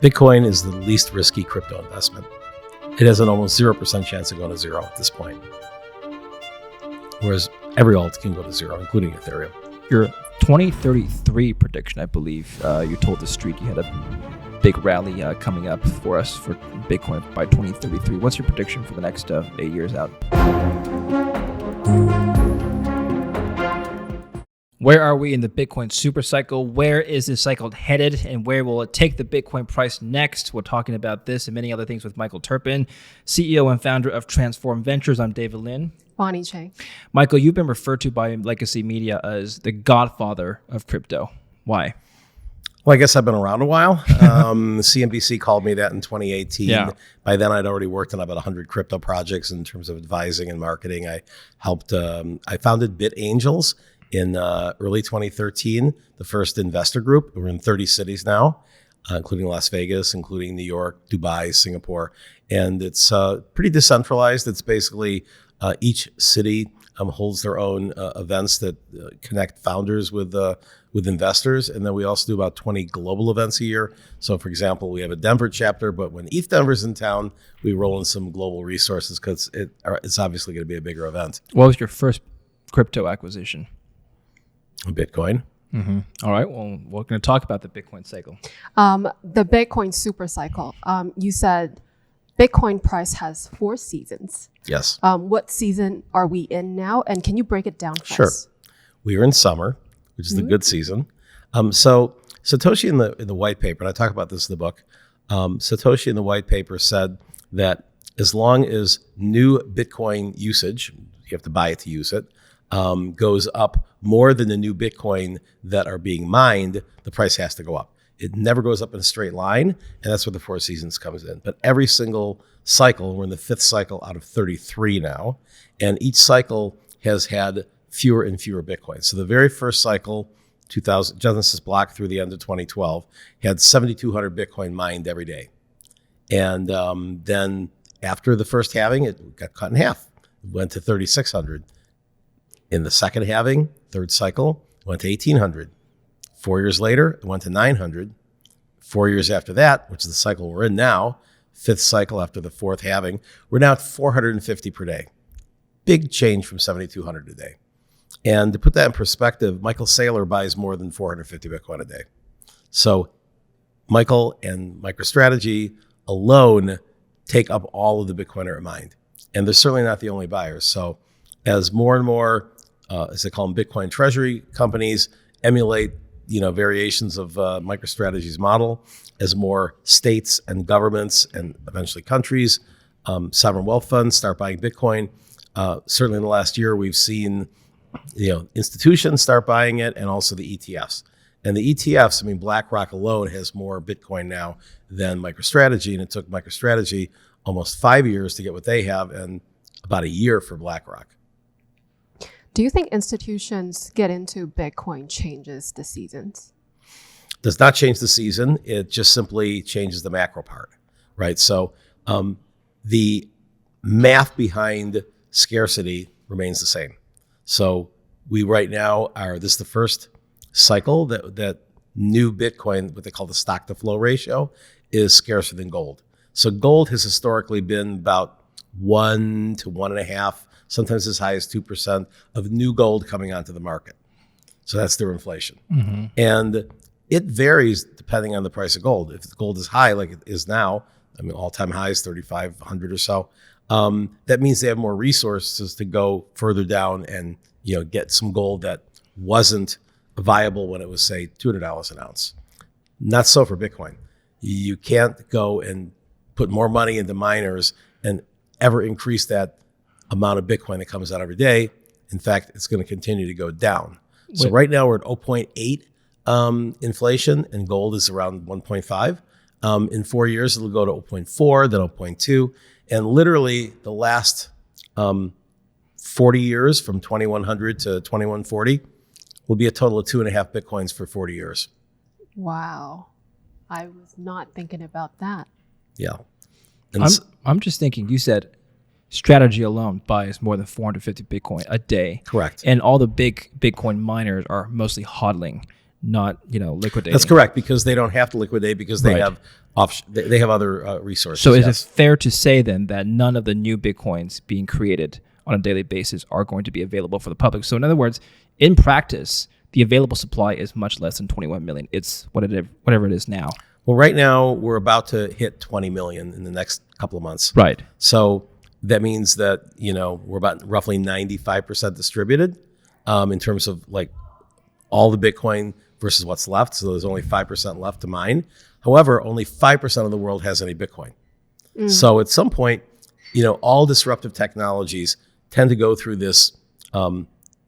Bitcoin is the least risky crypto investment. It has an almost 0% chance of going to zero at this point. Whereas every alt can go to zero, including Ethereum. Your 2033 prediction, I believe, you told the street you had a big rally coming up for us for Bitcoin by 2033. What's your prediction for the next 8 years out? Where are we in the Bitcoin supercycle? Where is this cycle headed, and where will it take the Bitcoin price next? We're talking about this and many other things with Michael Terpin, CEO and founder of Transform Ventures. I'm David Lin. Bonnie Chang. Michael, you've been referred to by legacy media as the Godfather of Crypto. Why? Well, I guess I've been around a while. CNBC called me that in 2018. Yeah. By then, I'd already worked on about 100 crypto projects in terms of advising and marketing. I helped. I founded BitAngels in early 2013, the first investor group. We're in 30 cities now, including Las Vegas, including New York, Dubai, Singapore. And it's pretty decentralized. It's basically each city holds their own events that connect founders with investors. And then we also do about 20 global events a year. So, for example, we have a Denver chapter, but when ETH Denver's in town, we roll in some global resources because it's obviously going to be a bigger event. What was your first crypto acquisition? Bitcoin. Mm-hmm. All right. Well, we're going to talk about the Bitcoin cycle. The Bitcoin super cycle. You said Bitcoin price has 4 seasons. Yes. What season are we in now? And can you break it down for Sure. us? We are in summer, which is the good season. So Satoshi in the white paper, and I talk about this in the book, Satoshi in the white paper said that as long as new Bitcoin usage, you have to buy it to use it, goes up more than the new Bitcoin that are being mined, the price has to go up. It never goes up in a straight line, and that's where the 4 seasons comes in. But every single cycle, we're in the 5th cycle out of 33 now, and each cycle has had fewer and fewer Bitcoins. So the very first cycle, Genesis block through the end of 2012, had 7,200 Bitcoin mined every day. And then after the first halving, it got cut in half. It went to 3,600. In the second halving, third cycle, it went to 1,800. 4 years later, it went to 900. 4 years after that, which is the cycle we're in now, 5th cycle after the 4th halving, we're now at 450 per day. Big change from 7,200 a day. And to put that in perspective, Michael Saylor buys more than 450 Bitcoin a day. So Michael and MicroStrategy alone take up all of the Bitcoin are mined. And they're certainly not the only buyers. So as more and more, as they call them, Bitcoin treasury companies emulate, variations of MicroStrategy's model, as more states and governments and eventually countries, sovereign wealth funds start buying Bitcoin. Certainly in the last year, we've seen, institutions start buying it, and also the ETFs. And the ETFs, BlackRock alone has more Bitcoin now than MicroStrategy, and it took MicroStrategy almost 5 years to get what they have, and about a year for BlackRock. Do you think institutions get into Bitcoin changes the seasons? Does not change the season. It just simply changes the macro part, right? So the math behind scarcity remains the same. So we right now this is the first cycle that new Bitcoin, what they call the stock to flow ratio, is scarcer than gold. So gold has historically been about 1 to 1.5, sometimes as high as 2% of new gold coming onto the market. So that's their inflation. Mm-hmm. And it varies depending on the price of gold. If gold is high, like it is now, all-time highs, 3,500 or so, that means they have more resources to go further down and get some gold that wasn't viable when it was, say, $200 an ounce. Not so for Bitcoin. You can't go and put more money into miners and ever increase that amount of Bitcoin that comes out every day. In fact, it's going to continue to go down. So right now we're at 0.8 inflation, and gold is around 1.5. In 4 years, it'll go to 0.4, then 0.2. And literally the last 40 years, from 2100 to 2140, will be a total of 2.5 Bitcoins for 40 years. Wow. I was not thinking about that. Yeah. I'm just thinking, you said Strategy alone buys more than 450 Bitcoin a day. Correct. And all the big Bitcoin miners are mostly hodling. not liquidating. That's correct, because they don't have to liquidate because they Right. have they have other resources. So is yes. it fair to say then that none of the new Bitcoins being created on a daily basis are going to be available for the public? So in other words, in practice, the available supply is much less than 21 million. It's whatever it is now. Well, right now we're about to hit 20 million in the next couple of months. Right. So that means that we're about roughly 95% distributed in terms of like all the Bitcoin versus what's left. So there's only 5% left to mine. However, only 5% of the world has any Bitcoin. So at some point, all disruptive technologies tend to go through this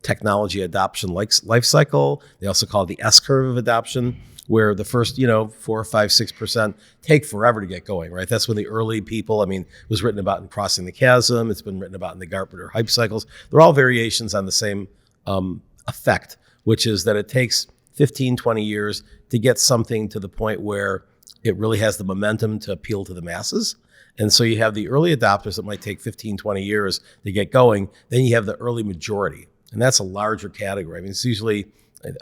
technology adoption life cycle. They also call it the S curve of adoption, where the first 4, 5, 6% take forever to get going, right? That's when the early people, it was written about in Crossing the Chasm. It's been written about in the Gartner hype cycles. They're all variations on the same effect, which is that it takes 15, 20 years to get something to the point where it really has the momentum to appeal to the masses. And so you have the early adopters that might take 15, 20 years to get going. Then you have the early majority. And that's a larger category. It's usually,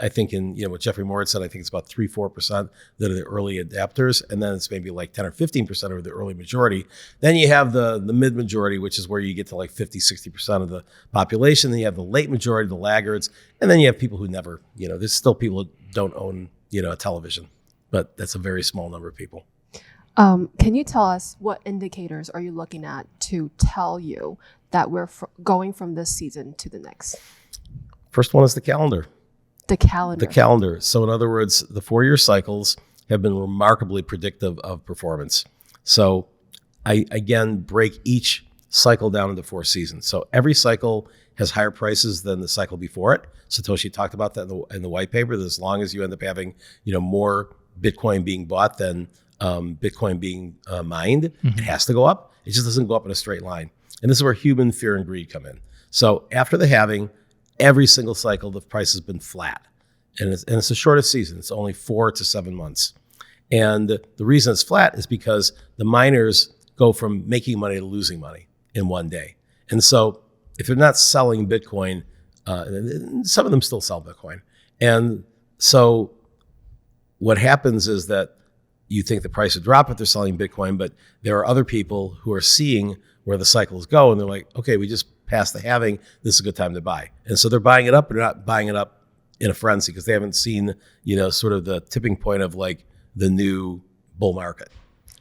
I think in, what Jeffrey Moore said, I think it's about 3, 4% that are the early adapters. And then it's maybe like 10 or 15% are the early majority. Then you have the mid majority, which is where you get to like 50, 60% of the population. Then you have the late majority, the laggards. And then you have people who never, there's still people who don't own, a television, but that's a very small number of people. Can you tell us what indicators are you looking at to tell you that we're going from this season to the next? First one is the calendar. The calendar. The calendar. So in other words, the 4-year cycles have been remarkably predictive of performance. So I, again, break each cycle down into 4 seasons. So every cycle has higher prices than the cycle before it. Satoshi talked about that in the white paper, that as long as you end up having, more Bitcoin being bought than Bitcoin being mined, it has to go up. It just doesn't go up in a straight line. And this is where human fear and greed come in. So after the halving, every single cycle, the price has been flat. And it's the shortest season. It's only 4 to 7 months. And the reason it's flat is because the miners go from making money to losing money in one day. And so if they're not selling Bitcoin, some of them still sell Bitcoin. And so what happens is that you think the price would drop if they're selling Bitcoin, but there are other people who are seeing where the cycles go, and they're like, okay, we just passed the halving. This is a good time to buy. And so they're buying it up, but they're not buying it up in a frenzy because they haven't seen, sort of the tipping point of like the new bull market.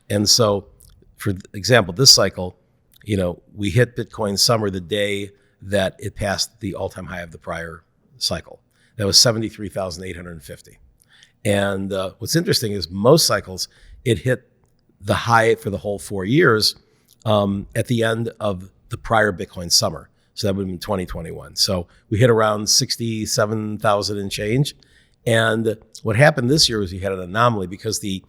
And so, for example, this cycle, we hit Bitcoin summer the day that it passed the all-time high of the prior cycle. That was 73,850. And what's interesting is most cycles, it hit the high for the whole 4 years at the end of the prior Bitcoin summer. So that would have been 2021. So we hit around 67,000 and change. And what happened this year was we had an anomaly because the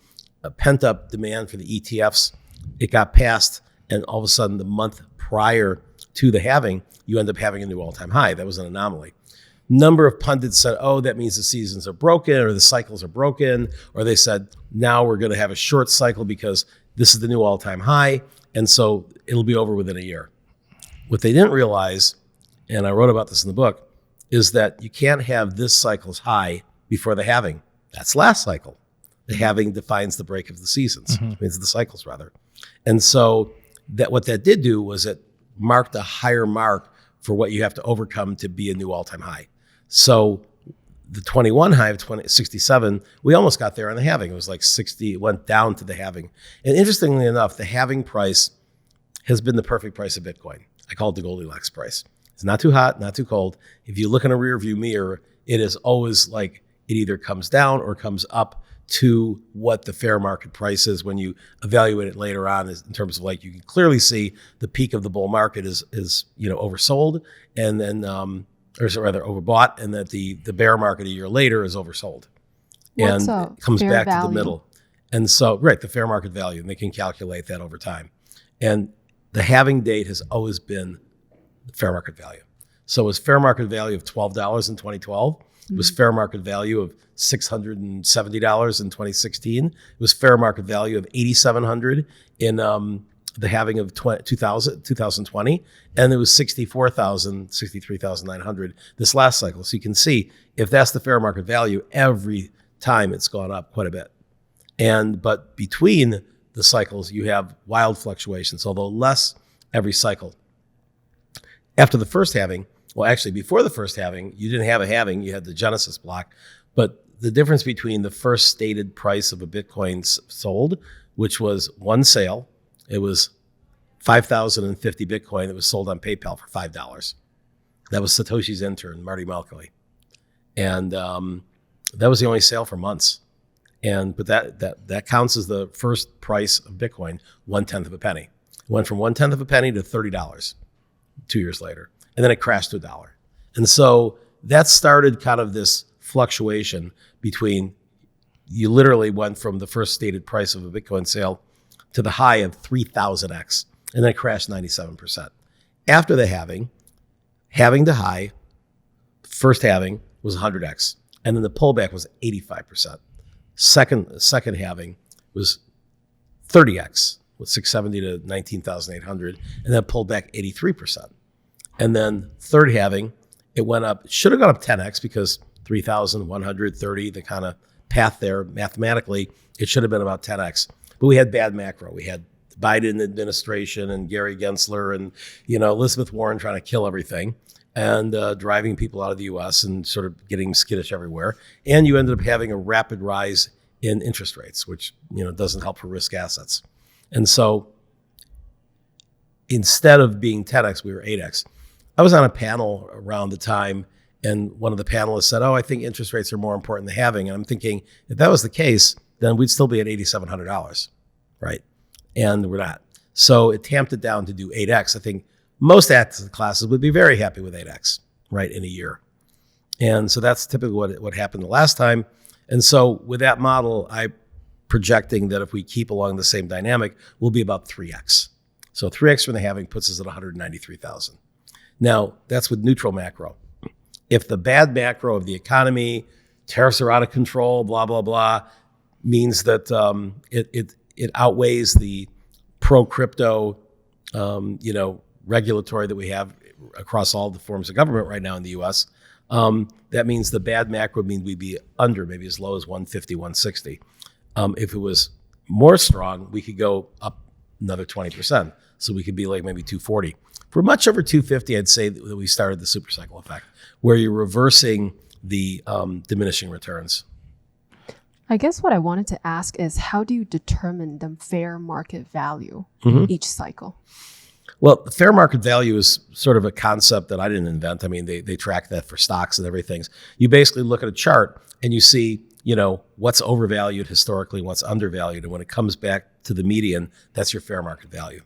pent-up demand for the ETFs, it got passed, and all of a sudden the month prior to the halving, you end up having a new all-time high. That was an anomaly. Number of pundits said, oh, that means the seasons are broken or the cycles are broken. Or they said, now we're going to have a short cycle because this is the new all-time high. And so it'll be over within a year. What they didn't realize, and I wrote about this in the book, is that you can't have this cycle's high before the halving. That's last cycle. The halving defines the break of the seasons, means the cycles rather. And so what that did do was it marked a higher mark for what you have to overcome to be a new all-time high. So the 21 high of 67, we almost got there on the halving. It was like 60, it went down to the halving. And interestingly enough, the halving price has been the perfect price of Bitcoin. I call it the Goldilocks price. It's not too hot, not too cold. If you look in a rear view mirror, it is always like it either comes down or comes up to what the fair market price is when you evaluate it later on, is in terms of like, you can clearly see the peak of the bull market is oversold, and then or rather overbought, and that the bear market a year later is oversold. What's and it comes back value? to the middle. And so, right, the fair market value, and they can calculate that over time. And the halving date has always been the fair market value. So it was fair market value of $12 in 2012. It was fair market value of $670 in 2016. It was fair market value of $8,700 in the halving of 2020. And it was $63,900 this last cycle. So you can see, if that's the fair market value, every time, it's gone up quite a bit. But between the cycles, you have wild fluctuations, although less every cycle. After the first halving, well, actually before the first halving, you didn't have a halving, you had the Genesis block. But the difference between the first stated price of a Bitcoin sold, which was one sale, it was 5,050 Bitcoin that was sold on PayPal for $5. That was Satoshi's intern, Marty Malkoy. And that was the only sale for months. But that counts as the first price of Bitcoin, 1/10 of a penny. It went from 1/10 of a penny to $30 2 years later. And then it crashed to $1. And so that started kind of this fluctuation between, you literally went from the first stated price of a Bitcoin sale to the high of 3,000x, and then it crashed 97%. After the halving to high, first halving was 100x, and then the pullback was 85%. Second halving was 30x, with 670 to 19,800, and then pulled back 83%. And then third halving, it went up, should have gone up 10x because 3,130, the kind of path there mathematically, it should have been about 10x. But we had bad macro. We had the Biden administration and Gary Gensler and Elizabeth Warren trying to kill everything and driving people out of the U.S. and sort of getting skittish everywhere. And you ended up having a rapid rise in interest rates, which doesn't help for risk assets. And so instead of being 10x, we were 8x. I was on a panel around the time, and one of the panelists said, I think interest rates are more important than halving. And I'm thinking, if that was the case, then we'd still be at $8,700, right? And we're not. So it tamped it down to do 8x. I think most asset classes would be very happy with 8x, right, in a year. And so that's typically what happened the last time. And so with that model, I'm projecting that if we keep along the same dynamic, we'll be about 3x. So 3x from the halving puts us at 193,000. Now, that's with neutral macro. If the bad macro of the economy, tariffs are out of control, blah, blah, blah, means that it outweighs the pro-crypto, regulatory that we have across all the forms of government right now in the U.S., that means the bad macro means we'd be under, maybe as low as 150, 160. If it was more strong, we could go up another 20%. So we could be like maybe 240. For much over 250, I'd say that we started the supercycle effect, where you're reversing the diminishing returns. I guess what I wanted to ask is, how do you determine the fair market value each cycle? Well, the fair market value is sort of a concept that I didn't invent. I mean, they track that for stocks and everything. You basically look at a chart and you see, what's overvalued historically and what's undervalued. And when it comes back to the median, that's your fair market value.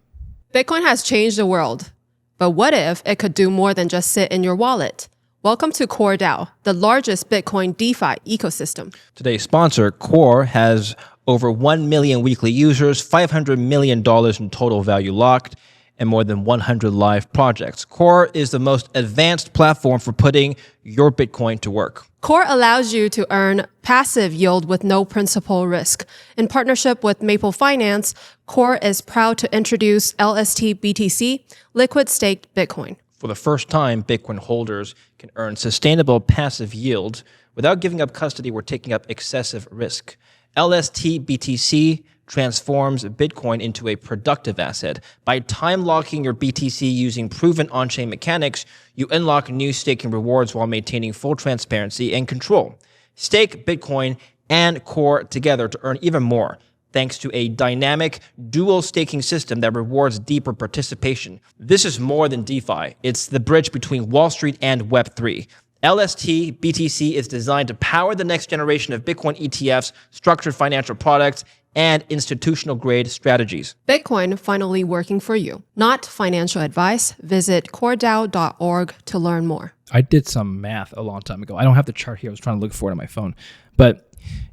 Bitcoin has changed the world. But what if it could do more than just sit in your wallet? Welcome to Core DAO, the largest Bitcoin DeFi ecosystem. Today's sponsor, Core, has over 1 million weekly users, $500 million in total value locked, and more than 100 live projects. Core is the most advanced platform for putting your Bitcoin to work. Core allows you to earn passive yield with no principal risk. In partnership with Maple Finance, Core is proud to introduce LST BTC, liquid staked Bitcoin. For the first time, Bitcoin holders can earn sustainable passive yield without giving up custody or taking up excessive risk. LST BTC transforms Bitcoin into a productive asset. By time locking your BTC using proven on-chain mechanics, you unlock new staking rewards while maintaining full transparency and control. Stake Bitcoin and Core together to earn even more, thanks to a dynamic dual staking system that rewards deeper participation. This is more than DeFi. It's the bridge between Wall Street and Web3. LST BTC is designed to power the next generation of Bitcoin ETFs, structured financial products, and institutional-grade strategies. Bitcoin finally working for you. Not financial advice. Visit coredao.org to learn more. I did some math a long time ago. I don't have the chart here. I was trying to look for it on my phone. But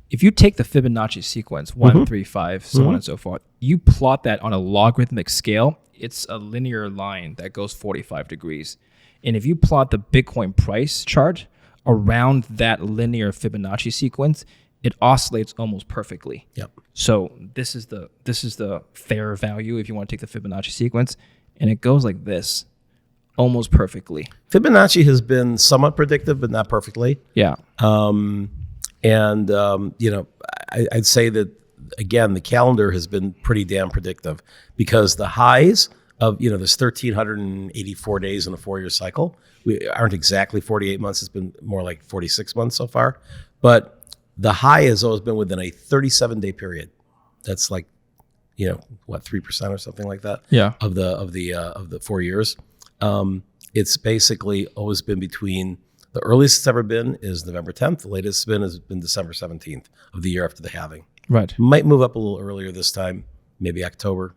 if you take the Fibonacci sequence, 1, 3, 5, so on and so forth, you plot that on a logarithmic scale, it's a linear line that goes 45 degrees. And if you plot the Bitcoin price chart around that linear Fibonacci sequence, it oscillates almost perfectly. Yep. So this is the fair value if you want to take the Fibonacci sequence, and it goes like this, almost perfectly. Fibonacci has been somewhat predictive, but not perfectly. Yeah. And, I'd say that, again, the calendar has been pretty damn predictive because the highs of, there's 1,384 days in a 4-year cycle. We aren't exactly 48 months. It's been more like 46 months so far. But the high has always been within a 37-day period. That's like, 3% or something like that. Yeah. Of the 4 years. It's basically always been between, the earliest it's ever been is November 10th. The latest it's been has been December 17th of the year after the halving. Right. Might move up a little earlier this time, maybe October.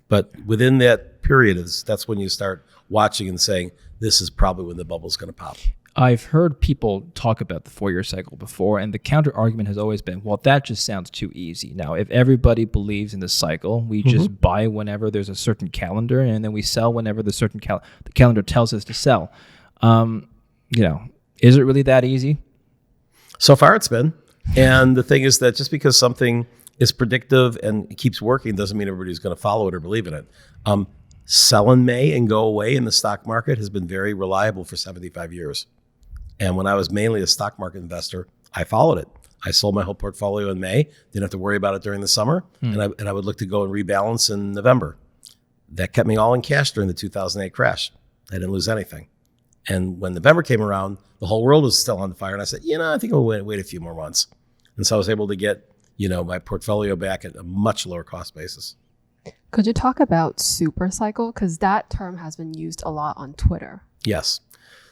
But within that period, that's when you start watching and saying, this is probably when the bubble's going to pop. I've heard people talk about the 4-year cycle before, and the counter argument has always been, well, that just sounds too easy. Now, if everybody believes in the cycle, we just buy whenever there's a certain calendar, and then we sell whenever the certain the calendar tells us to sell. Is it really that easy? So far, it's been. And the thing is that just because something is predictive and it keeps working doesn't mean everybody's going to follow it or believe in it. Sell in May and go away in the stock market has been very reliable for 75 years. And when I was mainly a stock market investor, I followed it. I sold my whole portfolio in May, didn't have to worry about it during the summer, and I would look to go and rebalance in November. That kept me all in cash during the 2008 crash. I didn't lose anything. And when November came around, the whole world was still on fire. And I said, I think I'll wait a few more months. And so I was able to get, my portfolio back at a much lower cost basis. Could you talk about Supercycle? Because that term has been used a lot on Twitter. Yes.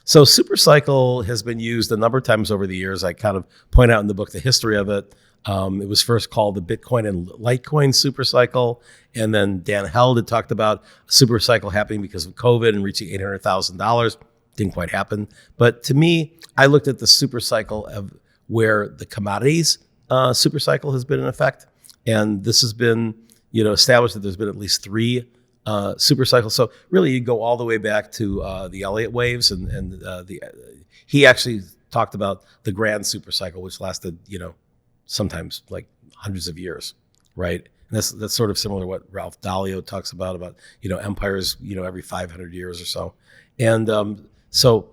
So Supercycle has been used a number of times over the years. I kind of point out in the book the history of it. It was first called the Bitcoin and Litecoin Supercycle. And then Dan Held had talked about a supercycle happening because of COVID and reaching $800,000. Didn't quite happen. But to me, I looked at the supercycle of where the commodities supercycle has been in effect. And this has been, established that there's been at least 3 supercycles. So really you go all the way back to the Elliott waves and he actually talked about the grand supercycle, which lasted, sometimes like hundreds of years, right? And that's sort of similar to what Ralph Dalio talks about, empires, every 500 years or so. And so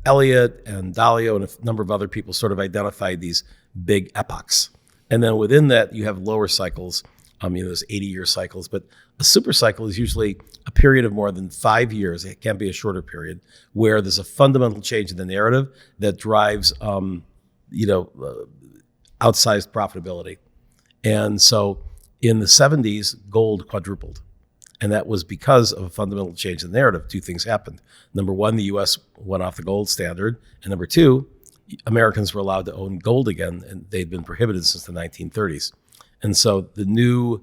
Elliott and Dalio and a number of other people sort of identified these big epochs. And then within that, you have lower cycles, there's 80-year cycles, but a super cycle is usually a period of more than 5 years. It can be a shorter period where there's a fundamental change in the narrative that drives, outsized profitability. And so in the 70s, gold quadrupled. And that was because of a fundamental change in the narrative. 2 things happened. Number 1, the U.S. went off the gold standard. And number 2, Americans were allowed to own gold again, and they'd been prohibited since the 1930s. And so the new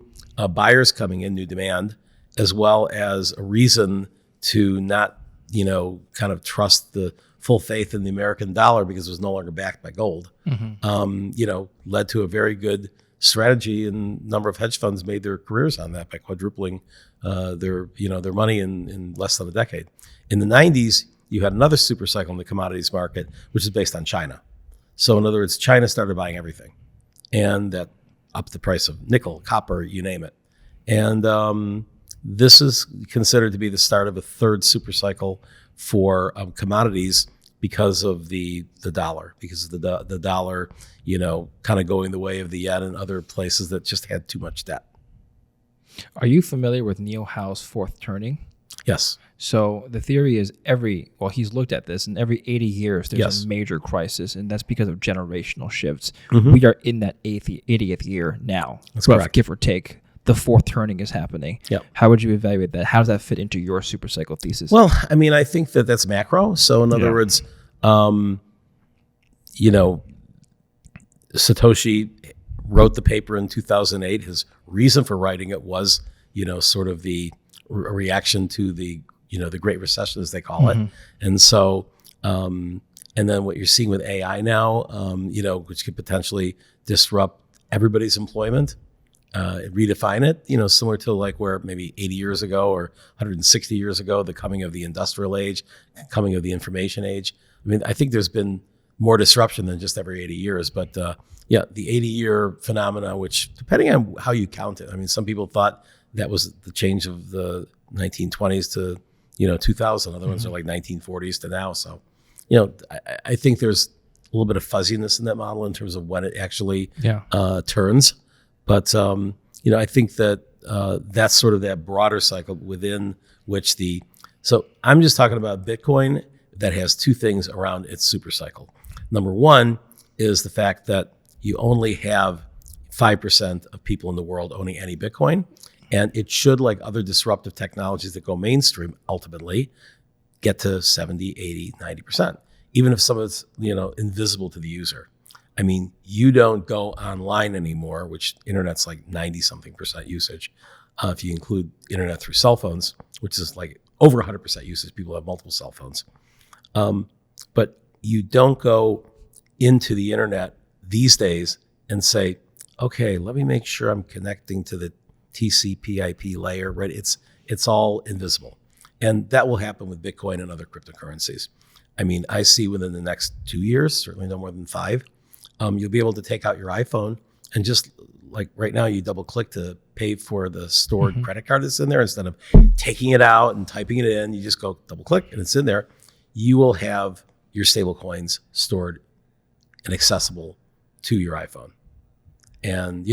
buyers coming in, new demand, as well as a reason to not, kind of trust the full faith in the American dollar because it was no longer backed by gold, led to a very good strategy, and a number of hedge funds made their careers on that by quadrupling their money in less than a decade. In the 90s, you had another super cycle in the commodities market, which is based on China. So in other words, China started buying everything, and that upped the price of nickel, copper, you name it. And this is considered to be the start of a third super cycle for commodities because of the dollar, because of the dollar, kind of going the way of the yen and other places that just had too much debt. Are you familiar with Neil Howe's fourth turning? Yes. So the theory is he's looked at this, and every 80 years there's a major crisis, and that's because of generational shifts. Mm-hmm. We are in that 80th year now. That's correct. Give or take. The fourth turning is happening. Yep. How would you evaluate that? How does that fit into your super cycle thesis? Well, I mean, I think that's macro. So in other words, Satoshi wrote the paper in 2008. His reason for writing it was, sort of the reaction to the Great Recession, as they call it. And so, and then what you're seeing with AI now, which could potentially disrupt everybody's employment, redefine it, similar to like where maybe 80 years ago or 160 years ago, the coming of the industrial age, coming of the information age. I mean, I think there's been more disruption than just every 80 years, but the 80-year phenomena, which depending on how you count it, I mean, some people thought that was the change of the 1920s to 2000. Other ones are like 1940s to now. So, I think there's little bit of fuzziness in that model in terms of when it actually Yeah. turns. But I think that that's sort of that broader cycle within which so I'm just talking about Bitcoin that has two things around its super cycle. Number one is the fact that you only have 5% of people in the world owning any Bitcoin. And it should, like other disruptive technologies that go mainstream, ultimately get to 70, 80, 90%, even if some of it's, invisible to the user. I mean, you don't go online anymore, which internet's like 90-something% usage. If you include internet through cell phones, which is like over 100% usage, people have multiple cell phones. But you don't go into the internet these days and say, okay, let me make sure I'm connecting to the TCP/IP layer, right? It's all invisible. And that will happen with Bitcoin and other cryptocurrencies. I mean, I see within the next 2 years, certainly no more than 5, you'll be able to take out your iPhone and just like right now, you double click to pay for the stored credit card that's in there. Instead of taking it out and typing it in, you just go double click and it's in there. You will have your stable coins stored and accessible to your iPhone. And,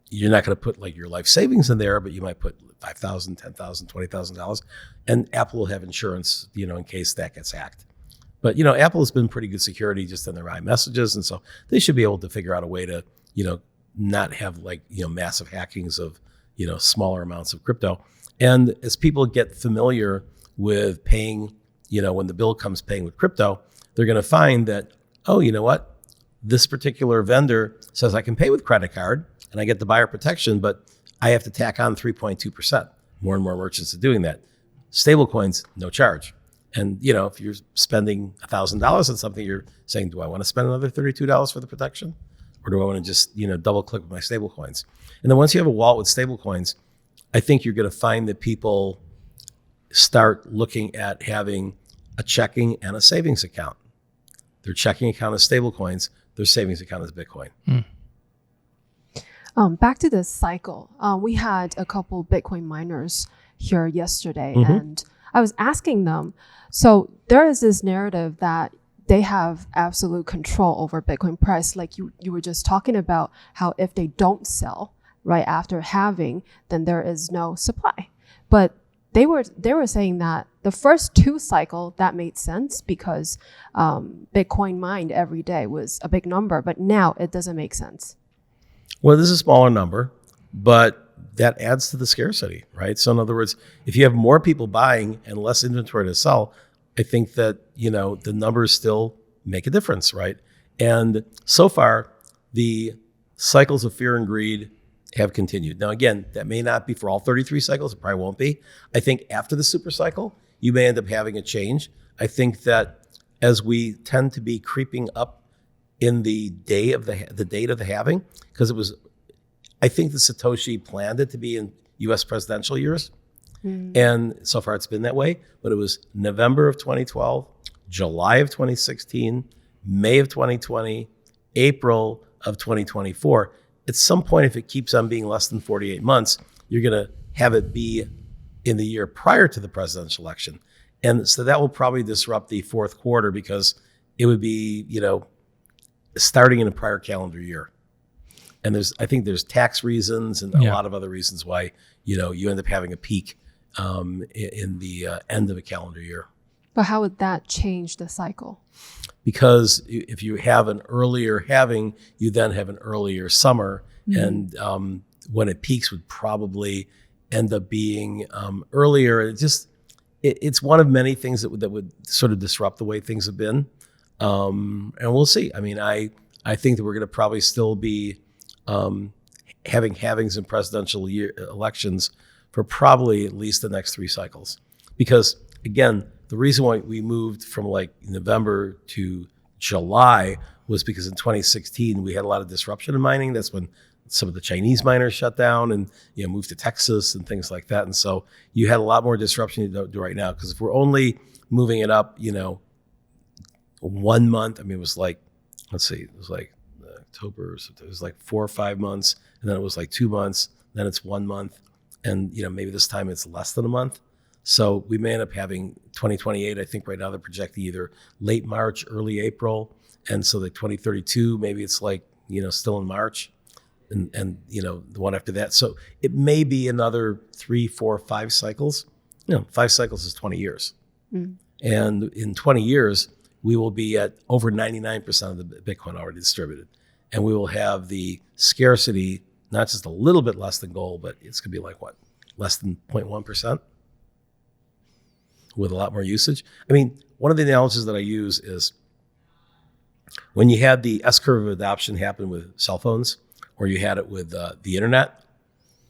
you're not going to put like your life savings in there, but you might put $5,000, $10,000, $20,000, and Apple will have insurance, in case that gets hacked. But, Apple has been pretty good security just in their iMessages. And so they should be able to figure out a way to, not have like, massive hackings of, smaller amounts of crypto. And as people get familiar with paying, when the bill comes paying with crypto, they're going to find that, oh, you know what? This particular vendor says I can pay with credit card and I get the buyer protection, but I have to tack on 3.2%. More and more merchants are doing that. Stablecoins, no charge. And, if you're spending $1,000 on something, you're saying, do I want to spend another $32 for the protection? Or do I want to just, double click with my stablecoins? And then once you have a wallet with stablecoins, I think you're going to find that people start looking at having a checking and a savings account. Their checking account is stablecoins. Their savings account is Bitcoin. Back to the cycle. We had a couple Bitcoin miners here yesterday, and I was asking them, so there is this narrative that they have absolute control over Bitcoin price. Like you were just talking about how if they don't sell right after halving, then there is no supply. But they were saying that the first 2 cycle that made sense because Bitcoin mined every day was a big number, but now it doesn't make sense. Well, this is a smaller number, but that adds to the scarcity, right? So in other words, if you have more people buying and less inventory to sell, I think that, the numbers still make a difference, right? And so far, the cycles of fear and greed have continued. Now, again, that may not be for all 33 cycles. It probably won't be. I think after the super cycle, you may end up having a change. I think that as we tend to be creeping up in the date of the halving, because I think the Satoshi planned it to be in U.S. presidential years. And so far it's been that way, but it was November of 2012, July of 2016, May of 2020, April of 2024. At some point, if it keeps on being less than 48 months, you're going to have it be in the year prior to the presidential election. And so that will probably disrupt the fourth quarter because it would be, starting in a prior calendar year. And I think there's tax reasons and a lot of other reasons why, you end up having a peak in the end of a calendar year. But how would that change the cycle? Because if you have an earlier halving, you then have an earlier summer. And when it peaks would probably end up being earlier. It's one of many things that would sort of disrupt the way things have been. And we'll see. I mean, I think that we're going to probably still be having halvings in presidential elections for probably at least the next 3 cycles. Because again, the reason why we moved from like November to July was because in 2016, we had a lot of disruption in mining. That's when some of the Chinese miners shut down and moved to Texas and things like that. And so you had a lot more disruption than you do right now. Because if we're only moving it up, 1 month, I mean, it was like, it was like October, so it was like 4 or 5 months. And then it was like 2 months, then it's 1 month. And maybe this time it's less than a month. So we may end up having 2028. I think right now they're projecting either late March, early April. And so the 2032, maybe it's like, still in March and the one after that. So it may be another 3, 4, 5 cycles. 5 cycles is 20 years. And in 20 years, we will be at over 99% of the Bitcoin already distributed. And we will have the scarcity, not just a little bit less than gold, but it's going to be like what? Less than 0.1% with a lot more usage. I mean, one of the analogies that I use is when you had the S-curve of adoption happen with cell phones, or you had it with the internet,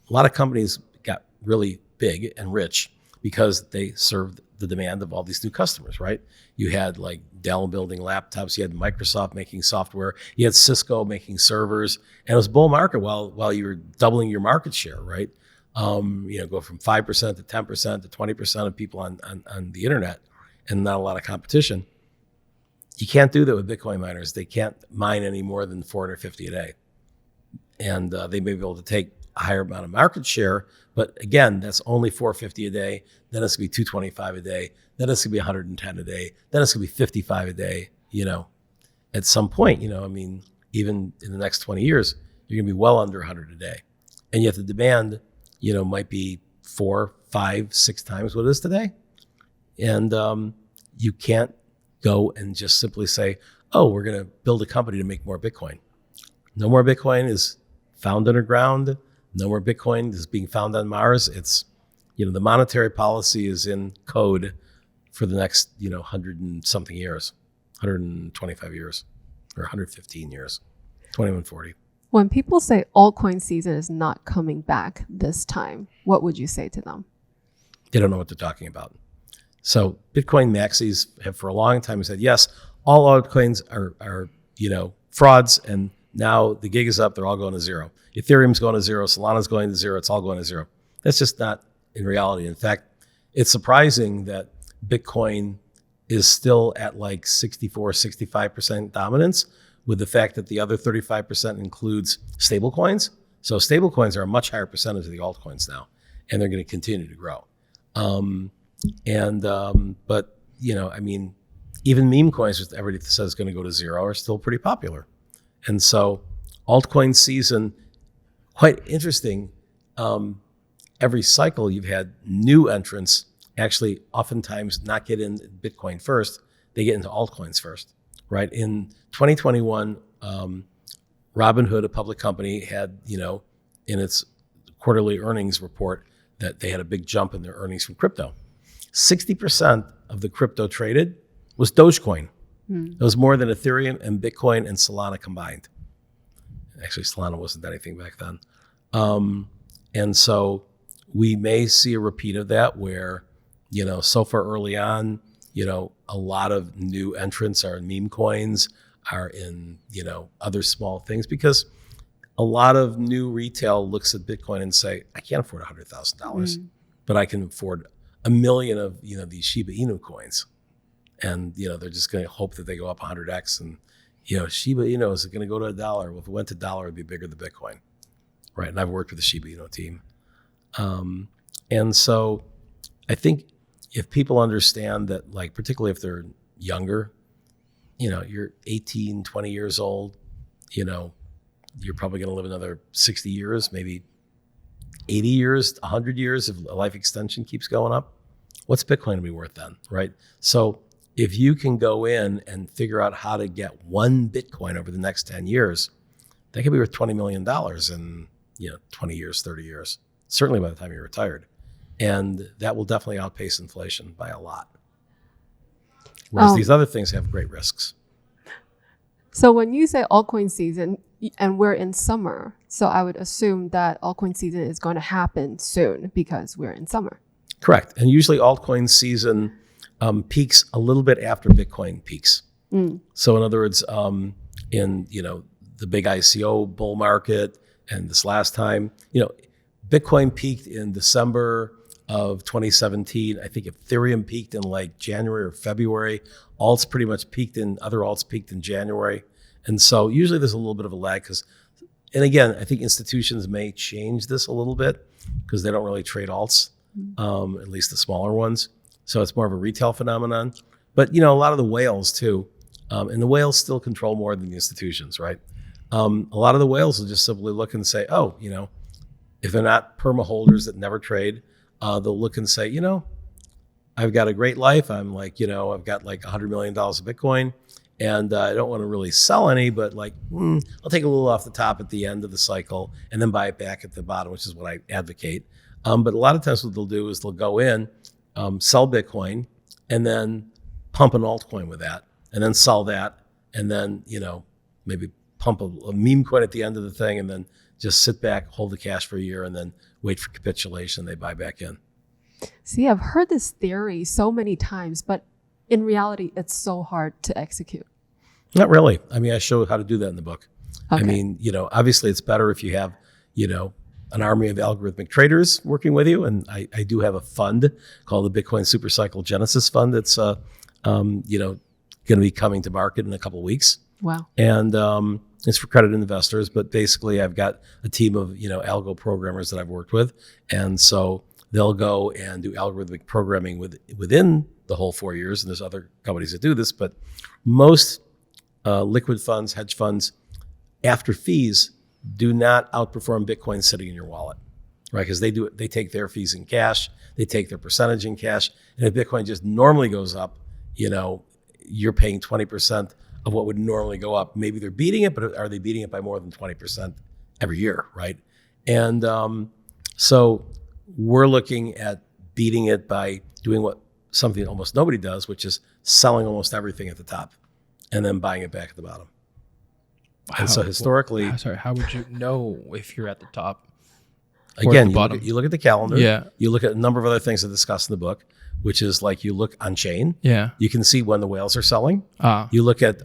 a lot of companies got really big and rich because they served the demand of all these new customers, right? You had like Dell building laptops, you had Microsoft making software, you had Cisco making servers, and it was a bull market while you were doubling your market share, right? Go from 5% to 10% to 20% of people on the internet, and not a lot of competition. You can't do that with Bitcoin miners. They can't mine any more than 450 a day. And they may be able to take a higher amount of market share, but again, that's only 450 a day. Then it's gonna be 225 a day. Then it's gonna be 110 a day. Then it's gonna be 55 a day. At some point, even in the next 20 years, you're gonna be well under 100 a day. And yet the demand, might be 4, 5, 6 times what it is today. And you can't go and just simply say, oh, we're gonna build a company to make more Bitcoin. No more Bitcoin is found underground. No more Bitcoin is being found on Mars. It's, the monetary policy is in code for the next, 100 and something years, 125 years, or 115 years, 2140. When people say altcoin season is not coming back this time, what would you say to them? They don't know what they're talking about. So Bitcoin maxis have for a long time said, yes, all altcoins are frauds, and now the gig is up, they're all going to zero. Ethereum's going to zero, Solana's going to zero, it's all going to zero. That's just not in reality. In fact, it's surprising that Bitcoin is still at like 64, 65% dominance, with the fact that the other 35% includes stable coins. So stable coins are a much higher percentage of the altcoins now, and they're going to continue to grow. But even meme coins, which everybody says is going to go to zero, are still pretty popular. And so altcoin season, quite interesting. Every cycle you've had new entrants actually oftentimes not get in Bitcoin first, they get into altcoins first, right? In 2021, Robinhood, a public company, had, in its quarterly earnings report that they had a big jump in their earnings from crypto. 60% of the crypto traded was Dogecoin. It was more than Ethereum and Bitcoin and Solana combined. Actually, Solana wasn't anything back then. And so we may see a repeat of that where, so far early on, a lot of new entrants are in meme coins, are in, other small things, because a lot of new retail looks at Bitcoin and say, I can't afford $100,000, but I can afford 1 million of, these Shiba Inu coins. And, they're just going to hope that they go up 100x. And, Shiba Inu is going to go to $1. Well, if it went to $1, it'd be bigger than Bitcoin. Right. And I've worked with the Shiba Inu team. And so I think if people understand that, like, particularly if they're younger, you're 18, 20 years old, you're probably going to live another 60 years, maybe 80 years, 100 years if life extension keeps going up. What's Bitcoin going to be worth then, right? So if you can go in and figure out how to get 1 Bitcoin over the next 10 years, that could be worth $20 million in 20 years, 30 years, certainly by the time you're retired. And that will definitely outpace inflation by a lot. Whereas these other things have great risks. So when you say altcoin season, and we're in summer, so I would assume that altcoin season is going to happen soon because we're in summer. Correct. And usually altcoin season peaks a little bit after Bitcoin peaks. So in other words, in the big ICO bull market and this last time, Bitcoin peaked in December of 2017. I think Ethereum peaked in like January or February. Alts pretty much peaked other alts peaked in January. And so usually there's a little bit of a lag and again, I think institutions may change this a little bit because they don't really trade alts. at least the smaller ones. So it's more of a retail phenomenon. But, a lot of the whales too, and the whales still control more than the institutions, right? A lot of the whales will just simply look and say, oh, if they're not perma holders that never trade, they'll look and say, I've got a great life. I'm like, I've got like $100 million of Bitcoin, and I don't want to really sell any, but like, I'll take a little off the top at the end of the cycle and then buy it back at the bottom, which is what I advocate. But a lot of times what they'll do is they'll go in, sell Bitcoin, and then pump an altcoin with that, and then sell that, and then, maybe pump a meme coin at the end of the thing, and then just sit back, hold the cash for a year, and then wait for capitulation. They buy back in. See, I've heard this theory so many times, but in reality, it's so hard to execute. Not really. I mean, I show how to do that in the book. Okay. I mean, obviously it's better if you have, an army of algorithmic traders working with you. And I do have a fund called the Bitcoin Supercycle Genesis Fund that's, going to be coming to market in a couple of weeks. Wow. And it's for accredited investors, but basically I've got a team of, algo programmers that I've worked with. And so they'll go and do algorithmic programming within the whole 4 years. And there's other companies that do this, but most liquid funds, hedge funds, after fees, do not outperform Bitcoin sitting in your wallet, right? Because they take their fees in cash, they take their percentage in cash. And if Bitcoin just normally goes up, you're paying 20% of what would normally go up. Maybe they're beating it, but are they beating it by more than 20% every year, right? And so we're looking at beating it by doing something almost nobody does, which is selling almost everything at the top and then buying it back at the bottom. Wow. And so historically, how would you know if you're at the top? Again, you look at the calendar. Yeah. You look at a number of other things I discuss in the book, which is like you look on chain. Yeah. You can see when the whales are selling. You look at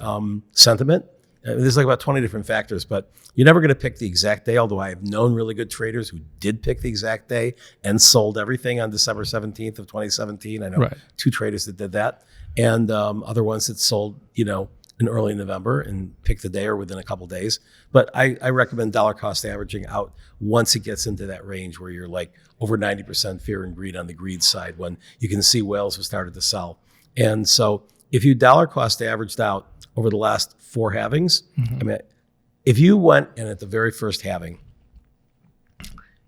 sentiment. There's like about 20 different factors, but you're never going to pick the exact day, although I have known really good traders who did pick the exact day and sold everything on December 17th of 2017. I know 2 traders that did that, and other ones that sold, in early November and pick the day or within a couple of days. But I recommend dollar cost averaging out once it gets into that range where you're like over 90% fear and greed on the greed side, when you can see whales have started to sell. And so if you dollar cost averaged out over the last 4 halvings, I mean, if you went and at the very first halving,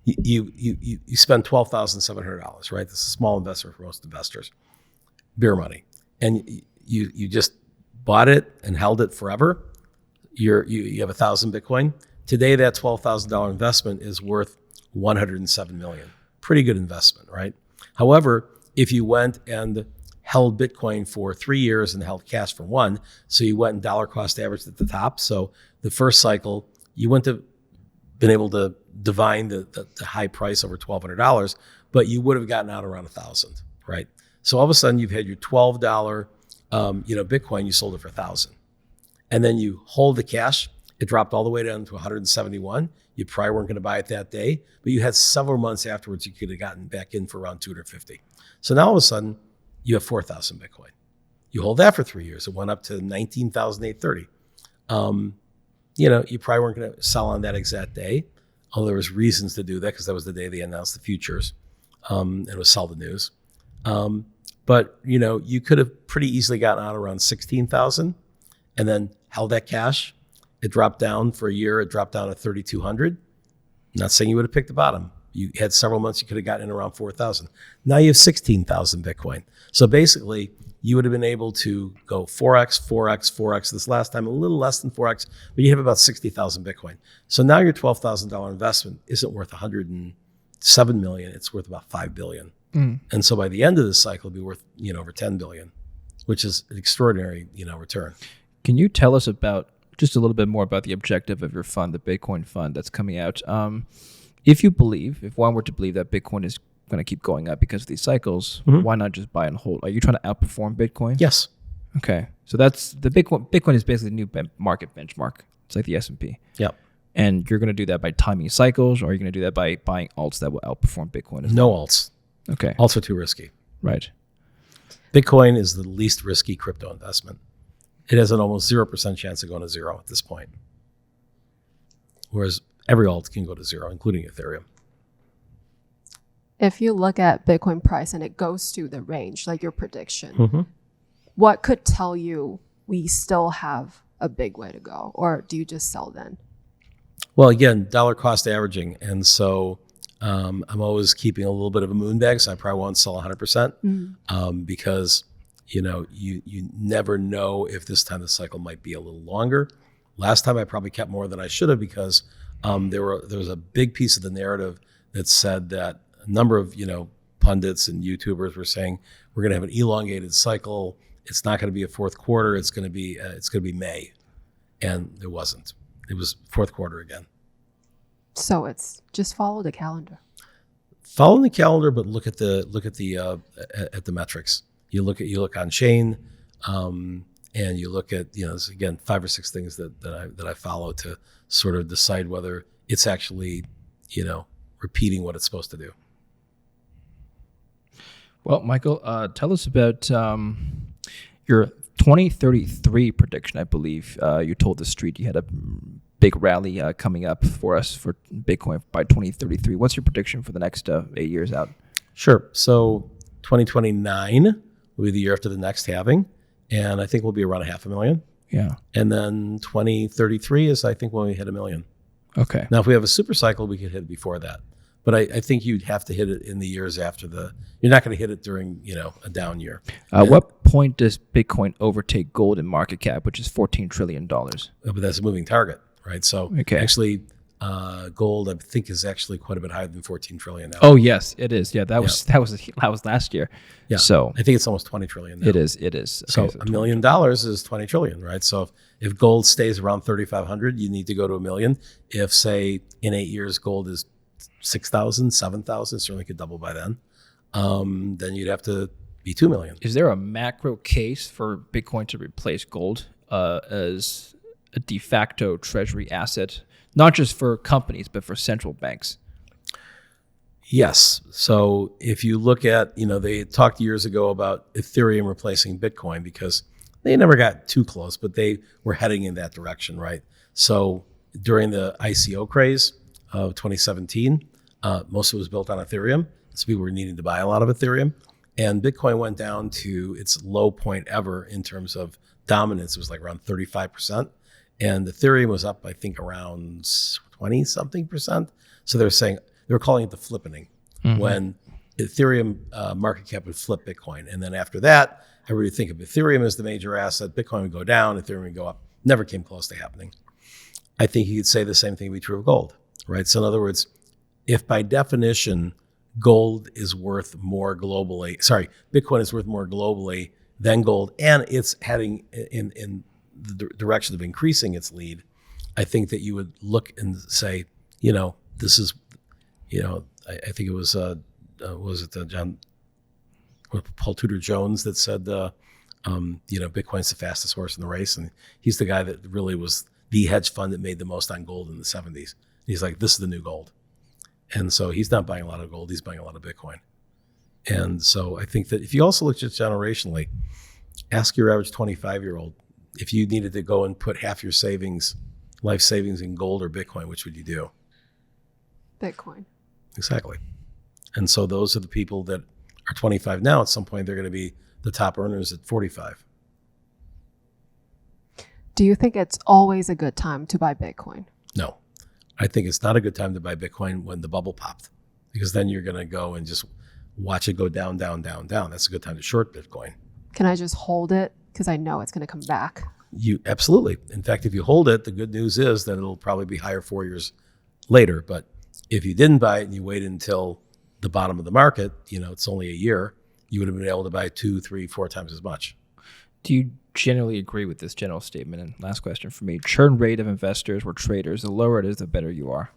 you spend $12,700, right? This is a small investment for most investors, beer money. And you just bought it and held it forever. You have 1,000 Bitcoin. Today, that $12,000 investment is worth $107 million. Pretty good investment, right? However, if you went and held Bitcoin for 3 years and held cash for 1, so you went and dollar cost averaged at the top. So the first cycle, you wouldn't have been able to divine the high price over $1,200, but you would have gotten out around 1,000, right? So all of a sudden, you've had your $12 Bitcoin, you sold it for 1,000. And then you hold the cash, it dropped all the way down to 171. You probably weren't going to buy it that day, but you had several months afterwards, you could have gotten back in for around 250. So now all of a sudden, you have 4,000 Bitcoin. You hold that for 3 years. It went up to 19,830. You probably weren't going to sell on that exact day, although there was reasons to do that because that was the day they announced the futures. It was sell the news. But, you could have pretty easily gotten out around 16,000 and then held that cash. It dropped down for a year. It dropped down to 3,200. Not saying you would have picked the bottom. You had several months you could have gotten in around 4,000. Now you have 16,000 Bitcoin. So basically, you would have been able to go 4x, 4x, 4x. This last time, a little less than 4x, but you have about 60,000 Bitcoin. So now your $12,000 investment isn't worth $107 million. It's worth about $5 billion. And so by the end of this cycle, it'll be worth, over 10 billion, which is an extraordinary, return. Can you tell us about just a little bit more about the objective of your fund, the Bitcoin fund that's coming out? If one were to believe that Bitcoin is going to keep going up because of these cycles, why not just buy and hold? Are you trying to outperform Bitcoin? Yes. Okay. So that's the Bitcoin. Bitcoin is basically the new market benchmark. It's like the S&P. Yep. And you're going to do that by timing cycles, or are you going to do that by buying alts that will outperform Bitcoin as well? No alts. Okay. Also too risky. Right. Bitcoin is the least risky crypto investment. It has an almost 0% chance of going to zero at this point. Whereas every alt can go to zero, including Ethereum. If you look at Bitcoin price and it goes to the range, like your prediction, Mm-hmm. what could tell you we still have a big way to go? Or do you just sell then? Well, again, dollar cost averaging. And so I'm always keeping a little bit of a moon bag, so I probably won't sell 100% because, you never know if this time the cycle might be a little longer. Last time I probably kept more than I should have because there was a big piece of the narrative that said that a number of, pundits and YouTubers were saying we're going to have an elongated cycle. It's not going to be a fourth quarter. It's going to be May. And it wasn't. It was fourth quarter again. So it's just follow the calendar. Follow the calendar, but look at the metrics. You look on chain, and you look at there's, again, 5 or 6 things that I follow to sort of decide whether it's actually repeating what it's supposed to do. Well, Michael, tell us about your 2033 prediction. I believe you told the street you had a big rally coming up for us for Bitcoin by 2033. What's your prediction for the next 8 years out? Sure. So 2029 will be the year after the next halving, and I think we'll be around 500,000. Yeah. And then 2033 is, I think, when we hit 1 million. Okay. Now, if we have a super cycle, we could hit it before that. But I think you'd have to hit it in the years after you're not going to hit it during, a down year. What point does Bitcoin overtake gold in market cap, which is $14 trillion? But that's a moving target, right? So actually, gold, I think, is actually quite a bit higher than 14 trillion now. Oh, yes, it is. Yeah, that was last year. Yeah. So I think it's almost 20 trillion now. It is. Okay, so $1 million is 20 trillion, right? So if gold stays around 3,500, you need to go to 1 million. If, say, in 8 years, gold is 6,000, 7,000, certainly could double by then. Then you'd have to be 2 million. Is there a macro case for Bitcoin to replace gold as a de facto treasury asset, not just for companies, but for central banks? Yes. So if you look at, they talked years ago about Ethereum replacing Bitcoin because they never got too close, but they were heading in that direction, right? So during the ICO craze of 2017, most of it was built on Ethereum. So people were needing to buy a lot of Ethereum. And Bitcoin went down to its low point ever in terms of dominance. It was like around 35%. And Ethereum was up, I think, around 20 something percent. So they were calling it the flippening, when Ethereum market cap would flip Bitcoin. And then after that, everybody would think of Ethereum as the major asset. Bitcoin would go down, Ethereum would go up. Never came close to happening. I think you could say the same thing would be true of gold, right? So in other words, if by definition, gold is worth more globally, Bitcoin is worth more globally than gold, and it's heading in the direction of increasing its lead, I think that you would look and say, this is, I think it was Paul Tudor Jones that said, Bitcoin's the fastest horse in the race. And he's the guy that really was the hedge fund that made the most on gold in the 70s. He's like, this is the new gold. And so he's not buying a lot of gold, he's buying a lot of Bitcoin. And so I think that if you also look at generationally, ask your average 25-year-old, if you needed to go and put half your life savings in gold or Bitcoin, which would you do? Bitcoin. Exactly. And so those are the people that are 25 now. At some point, they're going to be the top earners at 45. Do you think it's always a good time to buy Bitcoin? No. I think it's not a good time to buy Bitcoin when the bubble popped, because then you're going to go and just watch it go down, down, down, down. That's a good time to short Bitcoin. Can I just hold it? Because I know it's going to come back. You absolutely. In fact, if you hold it, the good news is that it'll probably be higher 4 years later. But if you didn't buy it and you waited until the bottom of the market, it's only a year, you would have been able to buy 2, 3, 4 times as much. Do you generally agree with this general statement? And last question for me, churn rate of investors or traders, the lower it is, the better you are.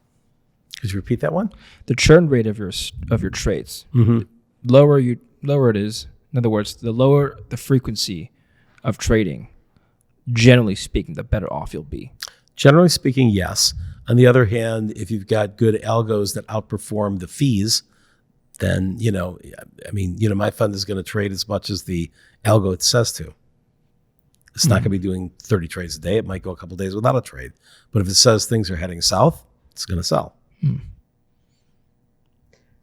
Could you repeat that one? The churn rate of your trades. Mm-hmm. Lower it is. In other words, the lower the frequency of trading, generally speaking, the better off you'll be. Generally speaking, yes. On the other hand, if you've got good algos that outperform the fees, then, my fund is going to trade as much as the algo it says to. It's not going to be doing 30 trades a day. It might go a couple of days without a trade. But if it says things are heading south, it's going to sell.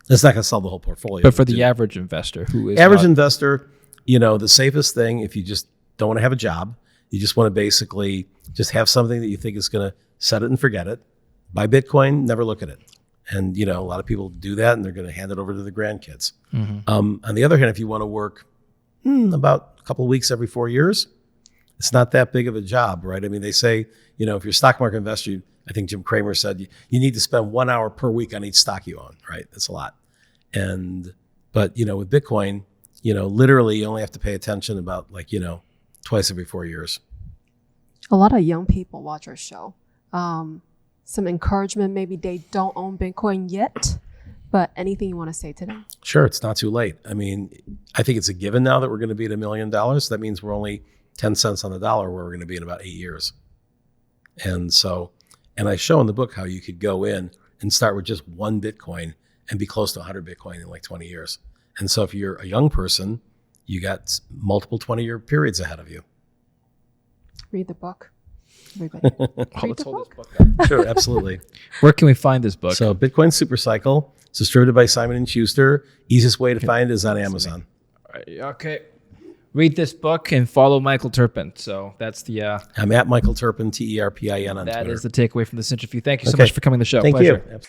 It's not going to sell the whole portfolio. But for the average investor who is average investor, the safest thing, if you just don't want to have a job, you just want to basically just have something that you think is going to set it and forget it. Buy Bitcoin, never look at it. And, a lot of people do that and they're going to hand it over to their grandkids. On the other hand, if you want to work about a couple of weeks every 4 years, it's not that big of a job, right? I mean, they say, if you're a stock market investor, I think Jim Cramer said you need to spend 1 hour per week on each stock you own, right? That's a lot. But with Bitcoin, literally you only have to pay attention about twice every 4 years. A lot of young people watch our show. Some encouragement, maybe they don't own Bitcoin yet, but anything you want to say to them? Sure, it's not too late. I mean, I think it's a given now that we're going to be at $1 million. That means we're only 10 cents on the dollar where we're going to be in about 8 years. And I show in the book how you could go in and start with just one Bitcoin and be close to 100 Bitcoin in 20 years. And so if you're a young person, you got multiple 20-year periods ahead of you. Read the book, everybody. Read the book. This book up. Sure, absolutely. Where can we find this book? So Bitcoin Supercycle. It's distributed by Simon & Schuster. Easiest way to find it is on Amazon. Okay. Read this book and follow Michael Terpin. So that's the... I'm at Michael Terpin, Terpin on that Twitter. is the takeaway from this interview. Thank you so much for coming to the show. Thank Pleasure. you.